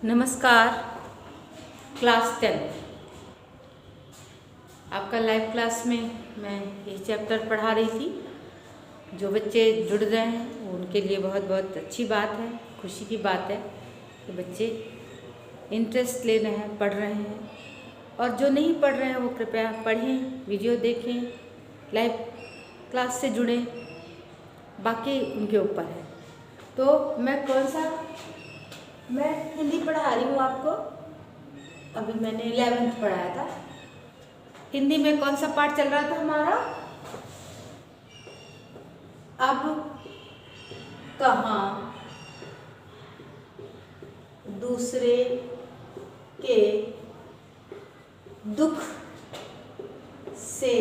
नमस्कार। क्लास 10 आपका live class में मैं ये चैप्टर पढ़ा रही थी। जो बच्चे जुड़ रहे हैं उनके लिए बहुत बहुत अच्छी बात है, खुशी की बात है कि बच्चे इंटरेस्ट ले रहे हैं, पढ़ रहे हैं। और जो नहीं पढ़ रहे हैं वो कृपया पढ़ें, वीडियो देखें, लाइव क्लास से जुड़ें, बाकी उनके ऊपर है। तो मैं हिंदी पढ़ा रही हूँ आपको। अभी मैंने 11th पढ़ाया था। हिंदी में कौन सा पार्ट चल रहा था हमारा? अब कहाँ दूसरे के दुख से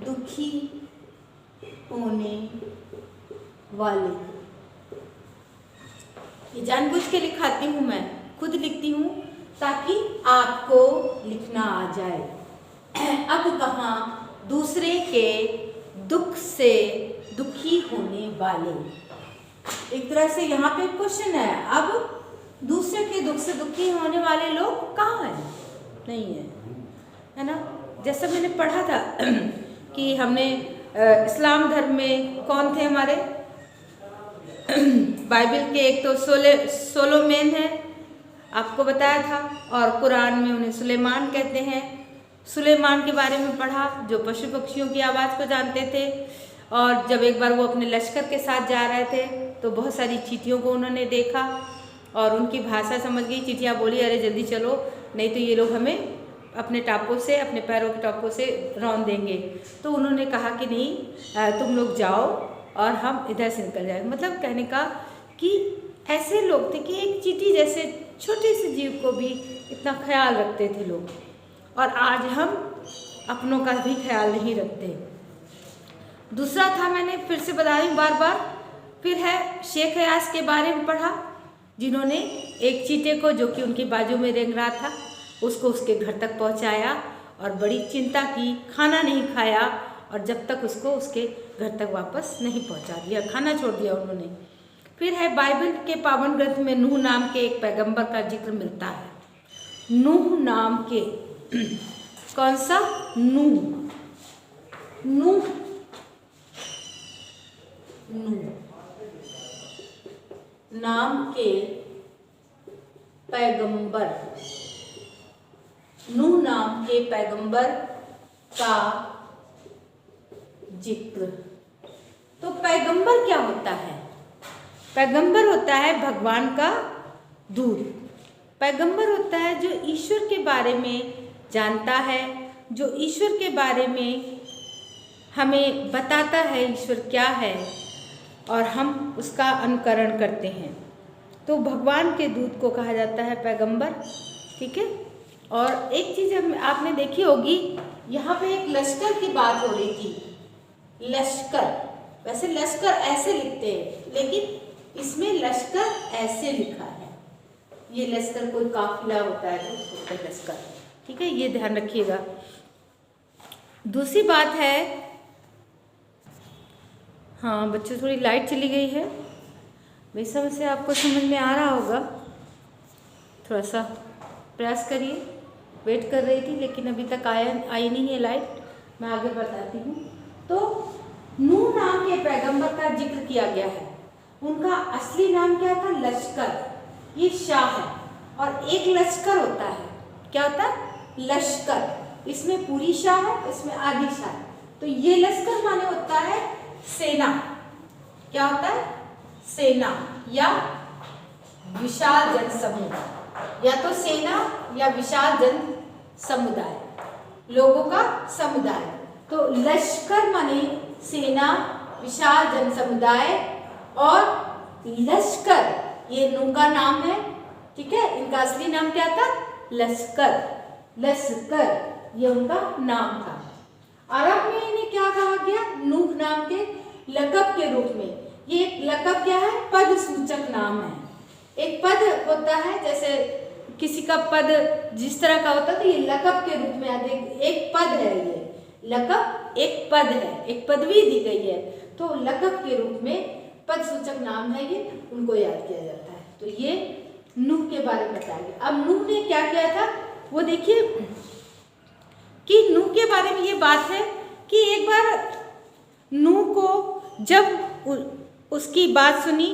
दुखी होने वाले। ये जानबूझ के लिखाती हूँ, मैं खुद लिखती हूँ ताकि आपको लिखना आ जाए। अब कहाँ दूसरे के दुख से दुखी होने वाले। एक तरह से यहाँ पे क्वेश्चन है, अब दूसरे के दुख से दुखी होने वाले लोग कहाँ हैं? नहीं है ना? जैसा मैंने पढ़ा था कि हमने इस्लाम धर्म में कौन थे हमारे? बाइबल के एक तो सोलोमन है, आपको बताया था, और कुरान में उन्हें सुलेमान कहते हैं। सुलेमान के बारे में पढ़ा जो पशु पक्षियों की आवाज़ को जानते थे। और जब एक बार वो अपने लश्कर के साथ जा रहे थे तो बहुत सारी चींटियों को उन्होंने देखा और उनकी भाषा समझ गई। चींटियाँ बोली, अरे जल्दी चलो, नहीं तो ये लोग हमें अपने टापों से, अपने पैरों के टापों से रौंद देंगे। तो उन्होंने कहा कि नहीं, तुम लोग जाओ और हम इधर से निकल जाएंगे। मतलब कहने का कि ऐसे लोग थे कि एक चींटी जैसे छोटे से जीव को भी इतना ख्याल रखते थे लोग। और आज हम अपनों का भी ख्याल नहीं रखते। दूसरा था, मैंने फिर से बता रही हूँ बार बार, फिर है शेख हयास के बारे में पढ़ा, जिन्होंने एक चींटे को जो कि उनकी बाजू में रेंग रहा था उसको उसके घर तक पहुँचाया और बड़ी चिंता की, खाना नहीं खाया और जब तक उसको उसके घर तक वापस नहीं पहुंचा दिया, खाना छोड़ दिया उन्होंने। फिर है बाइबल के पावन ग्रंथ में नूह नाम के एक पैगंबर का जिक्र मिलता है। नूह नाम के कौन सा? नूह नाम के पैगंबर, नूह नाम के पैगंबर का जिक्र। तो पैगंबर क्या होता है? पैगंबर होता है भगवान का दूत। पैगंबर होता है जो ईश्वर के बारे में जानता है, जो ईश्वर के बारे में हमें बताता है ईश्वर क्या है और हम उसका अनुकरण करते हैं। तो भगवान के दूत को कहा जाता है पैगंबर, ठीक है। और एक चीज़ आपने देखी होगी, यहाँ पे एक लश्कर की बात हो रही थी। लश्कर, वैसे लश्कर ऐसे लिखते हैं लेकिन इसमें लश्कर ऐसे लिखा है। ये लश्कर कोई काफिला होता है तो उसको लश्कर, ठीक है, ये ध्यान रखिएगा। दूसरी बात है, हाँ बच्चों थोड़ी लाइट चली गई है, मेरी समझ से आपको समझ में आ रहा होगा। थोड़ा सा प्रयास करिए। वेट कर रही थी लेकिन अभी तक आई नहीं है लाइट। मैं आगे बताती हूँ। तो नूह नाम के पैगंबर का जिक्र किया गया है। उनका असली नाम क्या था? लश्कर। ये शाह है और एक लश्कर होता है। क्या होता है? लश्कर। इसमें पूरी शाह है, इसमें आधी शाह है। तो ये लश्कर माने होता है सेना। क्या होता है? सेना या विशाल जन समूह, या तो सेना या विशाल जन समुदाय, लोगों का समुदाय। तो लश्कर माने सेना, विशाल जन समुदाय। और लश्कर ये नूह का नाम है, ठीक है। इनका असली नाम क्या था? लश्कर। लश्कर ये उनका नाम था। अरब में इन्हें क्या कहा गया? नूह नाम के लक़ब के रूप में। ये लक़ब क्या है? पद सूचक नाम है। एक पद होता है, जैसे किसी का पद जिस तरह का होता है तो ये लक़ब के रूप में आते। एक पद है, ये लक़ब एक पद है, एक पदवी दी गई है। तो लक़ब के रूप में पद सूचक नाम है ये, उनको याद किया जाता है। तो ये के बारे में बताएंगे। अब नूह ने क्या किया था वो देखिए कि नूह के बारे में ये बात है कि एक बार नूह को जब उसकी बात सुनी,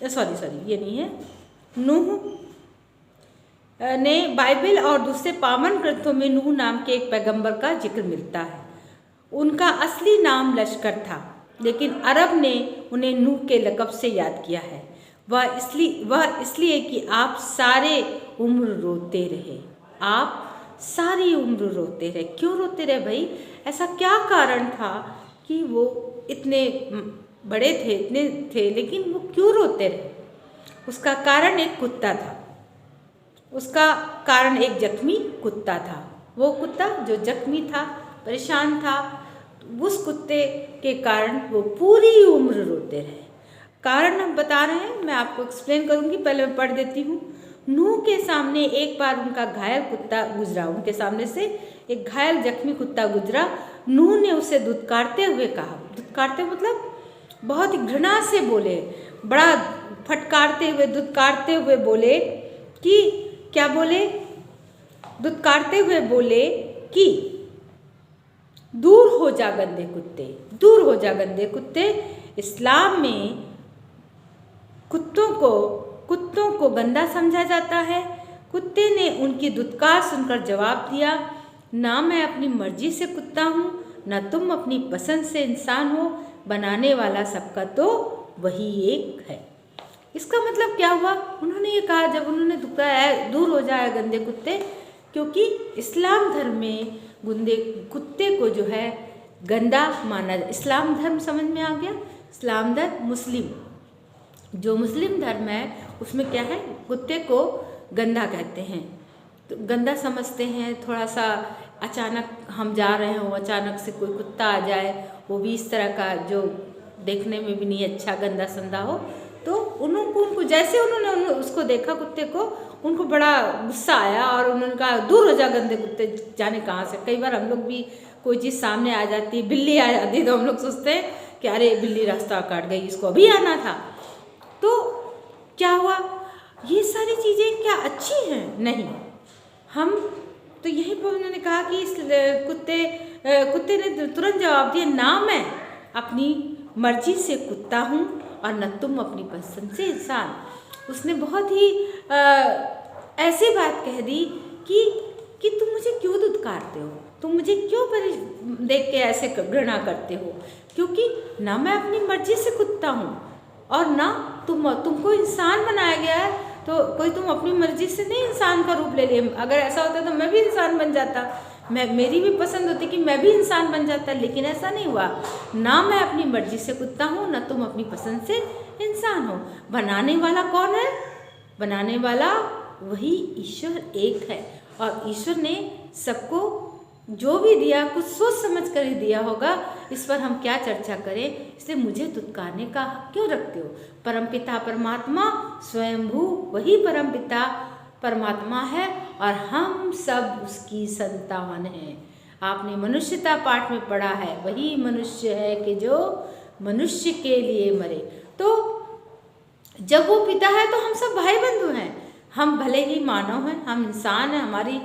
सॉरी ये नहीं है, नूह ने बाइबल और दूसरे पावन ग्रंथों में नूह नाम के एक पैगंबर का जिक्र मिलता है। उनका असली नाम लश्कर था, लेकिन अरब ने उन्हें नूह के लक़ब से याद किया है। वह इसलिए कि आप सारे उम्र रोते रहे। आप सारी उम्र रोते रहे। क्यों रोते रहे भाई? ऐसा क्या कारण था कि वो इतने बड़े थे, इतने थे, लेकिन वो क्यों रोते रहे? उसका कारण एक कुत्ता था। उसका कारण एक जख्मी कुत्ता था। वो कुत्ता जो जख्मी था, परेशान था, उस कुत्ते के कारण वो पूरी उम्र रोते रहे। कारण हम बता रहे हैं, मैं आपको एक्सप्लेन करूंगी, पहले मैं पढ़ देती हूँ। नूह के सामने एक बार उनका घायल कुत्ता गुजरा। उनके सामने से एक घायल जख्मी कुत्ता गुजरा। नूह ने उसे दुत्कारते हुए कहा, दुत्कारते मतलब बहुत ही घृणा से बोले, बड़ा फटकारते हुए, दुत्कारते हुए बोले कि क्या बोले? दुत्कारते हुए बोले कि दूर हो जा गंदे कुत्ते, दूर हो जा गंदे कुत्ते। इस्लाम में कुत्तों को गंदा समझा जाता है। कुत्ते ने उनकी दुत्कार सुनकर जवाब दिया, ना मैं अपनी मर्जी से कुत्ता हूँ, ना तुम अपनी पसंद से इंसान हो। बनाने वाला सबका तो वही एक है। इसका मतलब क्या हुआ? उन्होंने ये कहा, जब उन्होंने दुत्कारा, दूर हो जाए गंदे कुत्ते, क्योंकि इस्लाम धर्म में गंदे कुत्ते को जो है गंदा माना। इस्लाम धर्म समझ में आ गया? इस्लाम धर्म, मुस्लिम, जो मुस्लिम धर्म है उसमें क्या है, कुत्ते को गंदा कहते हैं, तो गंदा समझते हैं। थोड़ा सा अचानक हम जा रहे हो, अचानक से कोई कुत्ता आ जाए, वो भी इस तरह का जो देखने में भी नहीं अच्छा, गंदा संदा हो, तो उनको जैसे उन्होंने उसको देखा कुत्ते को, उनको बड़ा गुस्सा आया और उन्होंने कहा, दूर हो जा गंदे कुत्ते, जाने कहाँ से। कई बार हम लोग भी कोई चीज़ सामने आ जाती है, बिल्ली आ जाती है, तो हम लोग सोचते हैं कि अरे बिल्ली रास्ता काट गई, इसको अभी आना था। तो क्या हुआ? ये सारी चीज़ें क्या अच्छी हैं? नहीं। हम तो यहीं पर उन्होंने कहा कि इस कुत्ते ने तुरंत जवाब दिया, ना मैं अपनी मर्जी से कुत्ता हूँ और न तुम अपनी पसंद से इंसान। उसने बहुत ही ऐसी बात कह दी कि तुम मुझे क्यों दुत्कारते हो, तुम मुझे क्यों देख के ऐसे घृणा करते हो, क्योंकि ना मैं अपनी मर्जी से कुत्ता हूँ और ना तुमको इंसान बनाया गया है। तो कोई तुम अपनी मर्जी से नहीं इंसान का रूप ले लिए। अगर ऐसा होता तो मैं भी इंसान बन जाता, मेरी भी पसंद होती कि मैं भी इंसान बन जाता, लेकिन ऐसा नहीं हुआ। ना मैं अपनी मर्जी से कुत्ता हूँ, ना तुम अपनी पसंद से इंसान हो। बनाने वाला कौन है? बनाने वाला वही ईश्वर एक है, और ईश्वर ने सबको जो भी दिया कुछ सोच समझ कर ही दिया होगा। इस पर हम क्या चर्चा करें, इसलिए मुझे दुत्कारने का हक क्यों रखते हो? परमपिता परमात्मा स्वयंभू वही परमपिता परमात्मा है और हम सब उसकी संतान हैं। आपने मनुष्यता पाठ में पढ़ा है, वही मनुष्य है कि जो मनुष्य के लिए मरे। तो जब वो पिता है तो हम सब भाई बंधु हैं। हम भले ही मानव हैं, हम इंसान हैं, हमारी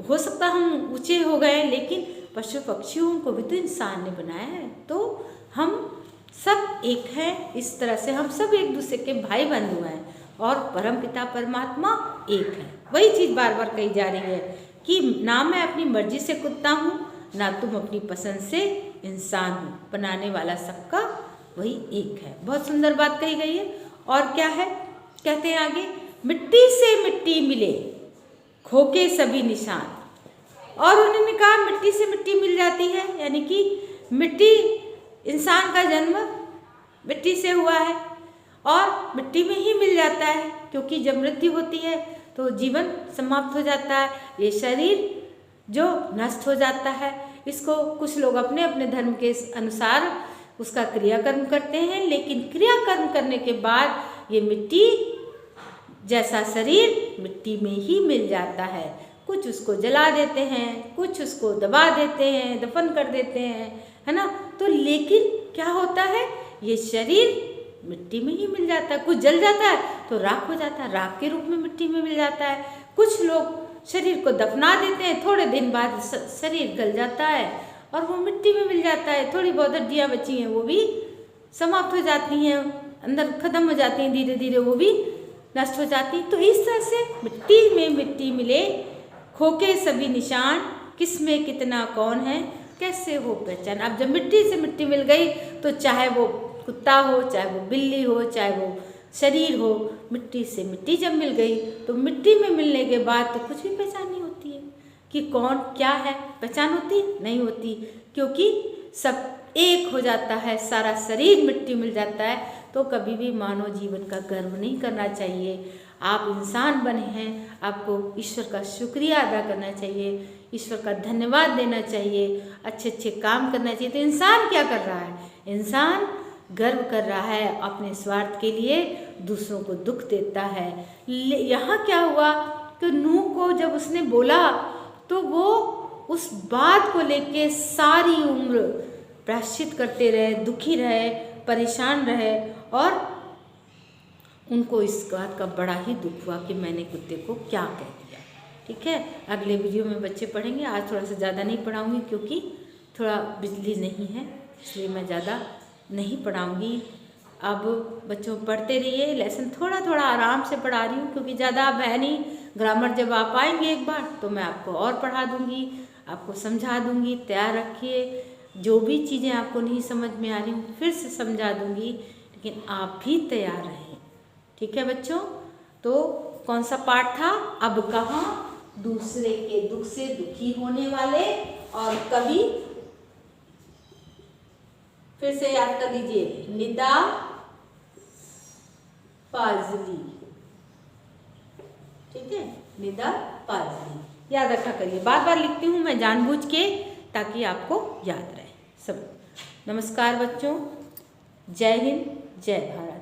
हो सकता हम ऊंचे हो गए, लेकिन पशु पक्षियों को भी तो इंसान ने बनाया है। तो हम सब एक हैं। इस तरह से हम सब एक दूसरे के भाई बंधु हैं और परमपिता परमात्मा एक है। वही चीज़ बार बार कही जा रही है कि ना मैं अपनी मर्जी से कुत्ता हूँ, ना तुम अपनी पसंद से इंसान हो। बनाने वाला सबका वही एक है। बहुत सुंदर बात कही गई है। और क्या है, कहते हैं आगे, मिट्टी से मिट्टी मिले खोके सभी निशान। और उन्होंने कहा मिट्टी से मिट्टी मिल जाती है, यानी कि मिट्टी, इंसान का जन्म मिट्टी से हुआ है और मिट्टी में ही मिल जाता है, क्योंकि जब मृत्यु होती है तो जीवन समाप्त हो जाता है। ये शरीर जो नष्ट हो जाता है, इसको कुछ लोग अपने अपने धर्म के अनुसार उसका क्रियाकर्म करते हैं, लेकिन क्रियाकर्म करने के बाद ये मिट्टी जैसा शरीर मिट्टी में ही मिल जाता है। कुछ उसको जला देते हैं, कुछ उसको दबा देते हैं, दफन कर देते हैं, है ना। तो लेकिन क्या होता है, ये शरीर मिट्टी में ही मिल जाता है, कुछ जल जाता है तो राख हो जाता है, राख के रूप में मिट्टी में मिल जाता है। कुछ लोग शरीर को दफना देते हैं, थोड़े दिन बाद शरीर गल जाता है और वो मिट्टी में मिल जाता है। थोड़ी बहुत हड्डियाँ बची हैं वो भी समाप्त हो जाती हैं, अंदर खत्म हो जाती हैं, धीरे धीरे वो भी नष्ट हो जाती। तो इस तरह से मिट्टी में मिट्टी मिले, खोके सभी निशान, किस में कितना कौन है, कैसे हो पहचान। अब जब मिट्टी से मिट्टी मिल गई तो चाहे वो कुत्ता हो, चाहे वो बिल्ली हो, चाहे वो शरीर हो, मिट्टी से मिट्टी जब मिल गई तो मिट्टी में मिलने के बाद तो कुछ भी पहचान नहीं होती है कि कौन क्या है। पहचान होती नहीं होती, क्योंकि सब एक हो जाता है, सारा शरीर मिट्टी मिल जाता है। तो कभी भी मानव जीवन का गर्व नहीं करना चाहिए। आप इंसान बने हैं, आपको ईश्वर का शुक्रिया अदा करना चाहिए, ईश्वर का धन्यवाद देना चाहिए, अच्छे अच्छे काम करना चाहिए। तो इंसान क्या कर रहा है? इंसान गर्व कर रहा है, अपने स्वार्थ के लिए दूसरों को दुख देता है। यहाँ क्या हुआ कि नूह को जब उसने बोला तो वो उस बात को लेके सारी उम्र प्रायश्चित करते रहे, दुखी रहे, परेशान रहे और उनको इस बात का बड़ा ही दुख हुआ कि मैंने कुत्ते को क्या कह दिया। ठीक है, अगले वीडियो में बच्चे पढ़ेंगे। आज थोड़ा सा ज़्यादा नहीं पढ़ाऊँगी क्योंकि थोड़ा बिजली नहीं है, इसलिए मैं ज़्यादा नहीं पढ़ाऊँगी। अब बच्चों पढ़ते रहिए, लेसन थोड़ा थोड़ा आराम से पढ़ा रही हूँ क्योंकि ज़्यादा अब है नहीं। ग्रामर जब आप आएंगे एक बार तो मैं आपको और पढ़ा दूँगी, आपको समझा दूँगी। तैयार रखिए, जो भी चीज़ें आपको नहीं समझ में आ रही हूँ फिर से समझा दूँगी, लेकिन आप भी तैयार रहें। ठीक है बच्चों, तो कौन सा पाठ था? अब कहाँ दूसरे के दुख से दुखी होने वाले और कवि, फिर से याद कर लीजिए, निदा पाजली। ठीक है, निदा पाजली याद रखा करिए। बार बार लिखती हूँ मैं जानबूझ के ताकि आपको याद रहे सब। नमस्कार बच्चों, जय हिंद, जय भारत।